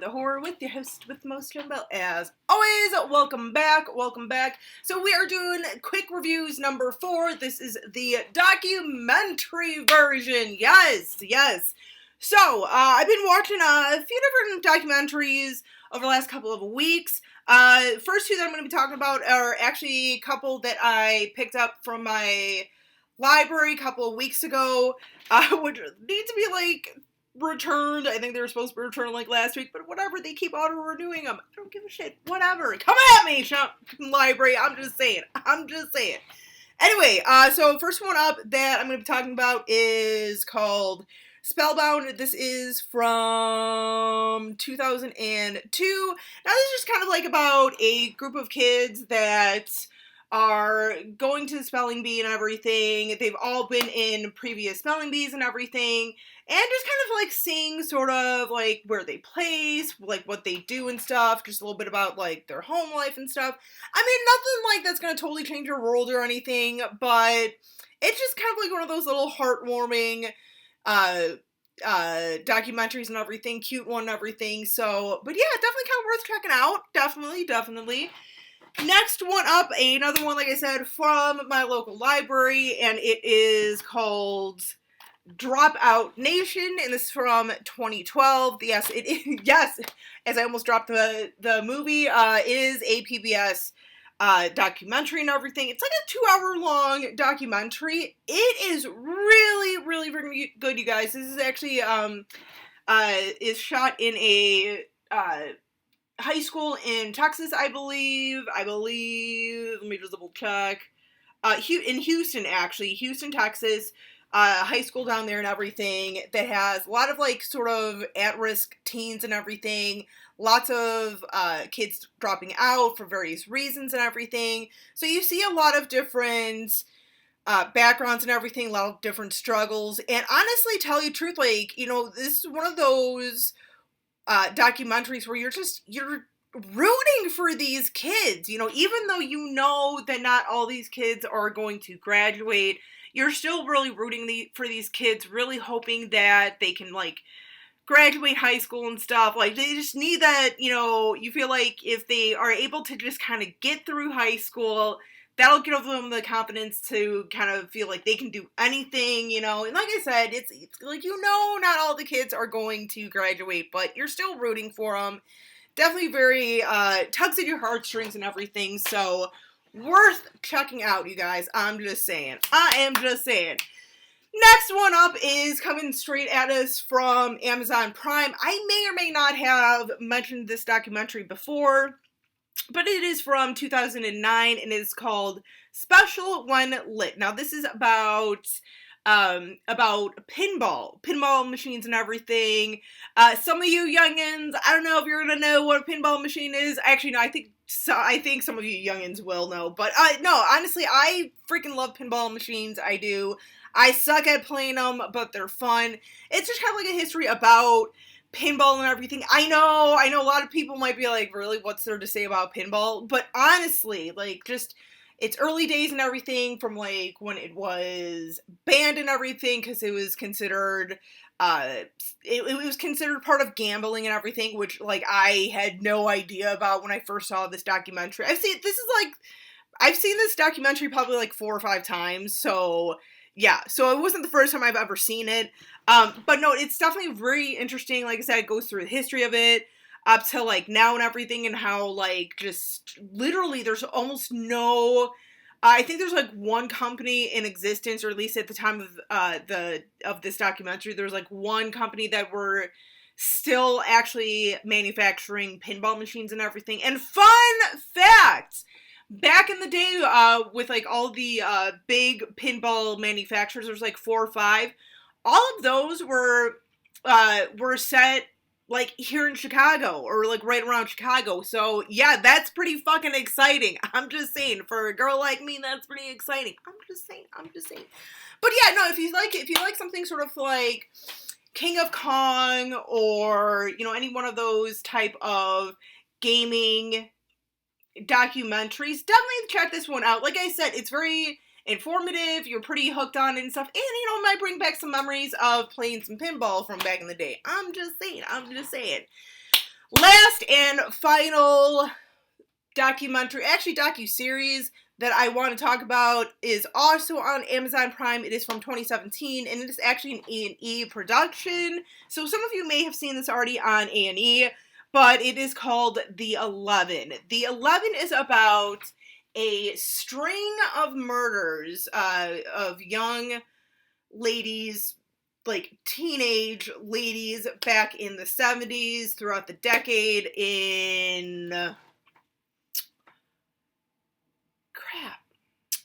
The horror with your host with the most Bell. As always, welcome back. So we are doing quick reviews number 4. This is the documentary version. Yes. So I've been watching a few different documentaries over the last couple of weeks. First two that I'm going to be talking about are actually a couple that I picked up from my library a couple of weeks ago, which need to be returned. I think they were supposed to be returned last week, but whatever, they keep auto-renewing them. I don't give a shit. Whatever. Come at me, library. I'm just saying. Anyway, so first one up that I'm going to be talking about is called Spellbound. This is from 2002. Now, this is just kind of about a group of kids that are going to the spelling bee and everything. They've all been in previous spelling bees and everything, and just kind of seeing sort of where they place, what they do and stuff, just a little bit about their home life and stuff. I mean, nothing that's gonna totally change your world or anything, but it's just kind of one of those little heartwarming documentaries and everything, cute one and everything. So, but yeah, definitely kind of worth checking out. Definitely. Next one up, another one, like I said, from my local library, and it is called Dropout Nation, and this is from 2012. Yes, it is, yes, as I almost dropped the movie, is a PBS documentary and everything. It's a 2-hour long documentary. It is really good, you guys. This is actually, is shot in a, high school in Texas, I believe, let me just double check, in Houston, actually, Houston, Texas, high school down there and everything, that has a lot of, sort of at-risk teens and everything, lots of, kids dropping out for various reasons and everything, so you see a lot of different, backgrounds and everything, a lot of different struggles, and honestly, tell you the truth, this is one of those documentaries where you're rooting for these kids, even though that not all these kids are going to graduate, you're still really rooting for these kids, really hoping that they can, graduate high school and stuff. They just need that, you feel if they are able to just kind of get through high school, that'll give them the confidence to kind of feel like they can do anything, and like I said, it's not all the kids are going to graduate, but you're still rooting for them. Definitely very, tugs at your heartstrings and everything, so worth checking out, you guys. I am just saying. Next one up is coming straight at us from Amazon Prime. I may or may not have mentioned this documentary before, but it is from 2009, and it's called Special When Lit. Now, this is about pinball machines and everything. Some of you youngins, I don't know if you're gonna know what a pinball machine is. Actually, no, I think some of you youngins will know. But no, honestly, I freaking love pinball machines. I do. I suck at playing them, but they're fun. It's just kind of a history about pinball and everything. I know a lot of people might be really, what's there to say about pinball? But honestly, just, it's early days and everything from, when it was banned and everything, because it was considered, it was considered part of gambling and everything, which, I had no idea about when I first saw this documentary. I've seen this documentary probably, 4 or 5 times, so yeah, so it wasn't the first time I've ever seen it, but no, it's definitely very interesting. Like I said, it goes through the history of it, up to, now and everything, and how, just, literally, there's almost no, I think there's, one company in existence, or at least at the time of this documentary, there's, one company that were still actually manufacturing pinball machines and everything. And fun fact! Back in the day, with, all the, big pinball manufacturers, there's, 4 or 5, all of those were set, here in Chicago, or, right around Chicago, so, yeah, that's pretty fucking exciting. I'm just saying, for a girl like me, that's pretty exciting. I'm just saying. But, yeah, no, if you like something sort of King of Kong, or, any one of those type of gaming documentaries. Definitely check this one out. Like I said, it's very informative. You're pretty hooked on it and stuff. And, you know, it might bring back some memories of playing some pinball from back in the day. I'm just saying. Last and final documentary, actually docu-series that I want to talk about is also on Amazon Prime. It is from 2017, and it is actually an A&E production. So some of you may have seen this already on A&E, but it is called The 11. The 11 is about a string of murders of young ladies, like teenage ladies back in the 70s, throughout the decade in...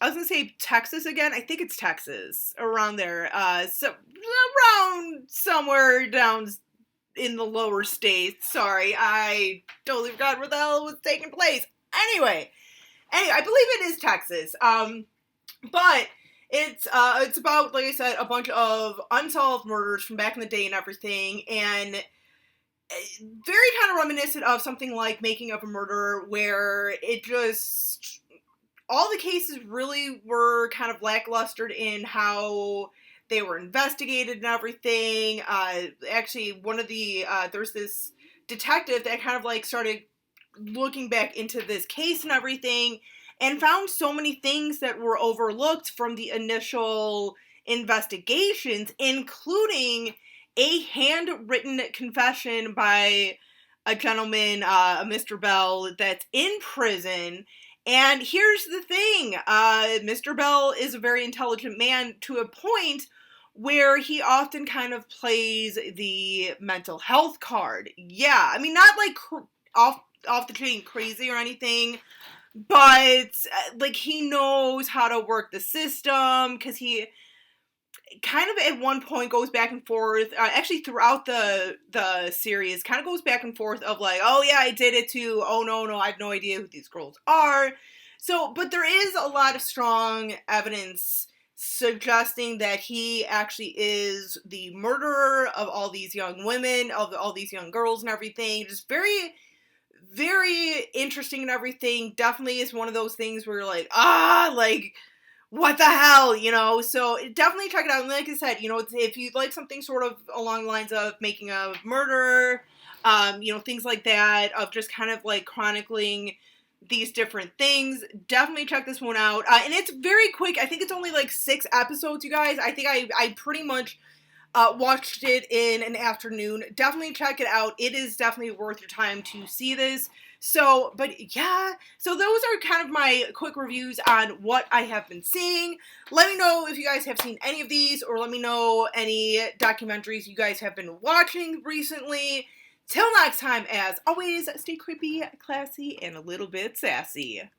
I was gonna say Texas again. I think it's Texas, around there. So around somewhere down in the lower states. Sorry, I totally forgot where the hell was taking place. Anyway, I believe it is Texas. But it's about, like I said, a bunch of unsolved murders from back in the day and everything, and very kind of reminiscent of something like Making of a Murderer, where it just... all the cases really were kind of lackluster in how they were investigated and everything. Actually, one of the, there's this detective that kind of like started looking back into this case and everything and found so many things that were overlooked from the initial investigations, including a handwritten confession by a gentleman, Mr. Bell, that's in prison. And here's the thing, Mr. Bell is a very intelligent man to a point where he often kind of plays the mental health card. Yeah, I mean, not like off the chain crazy or anything, but like he knows how to work the system, because he kind of at one point goes back and forth, actually throughout the series, kind of goes back and forth of like, oh yeah, I did it too, oh no, I have no idea who these girls are. So, but there is a lot of strong evidence suggesting that he actually is the murderer of all these young women, of all these young girls and everything. Just very, very interesting and everything. Definitely is one of those things where you're like, like, what the hell, you know? So definitely check it out. And like I said, you know, if you'd like something sort of along the lines of Making a Murderer, you know, things like that, of just kind of like chronicling these different things, definitely check this one out. And it's very quick. I think it's only like 6 episodes, you guys. I think I pretty much watched it in an afternoon. Definitely check it out. It is definitely worth your time to see this. So, but yeah, so those are kind of my quick reviews on what I have been seeing. Let me know if you guys have seen any of these, or let me know any documentaries you guys have been watching recently. Till next time, as always, stay creepy, classy, and a little bit sassy.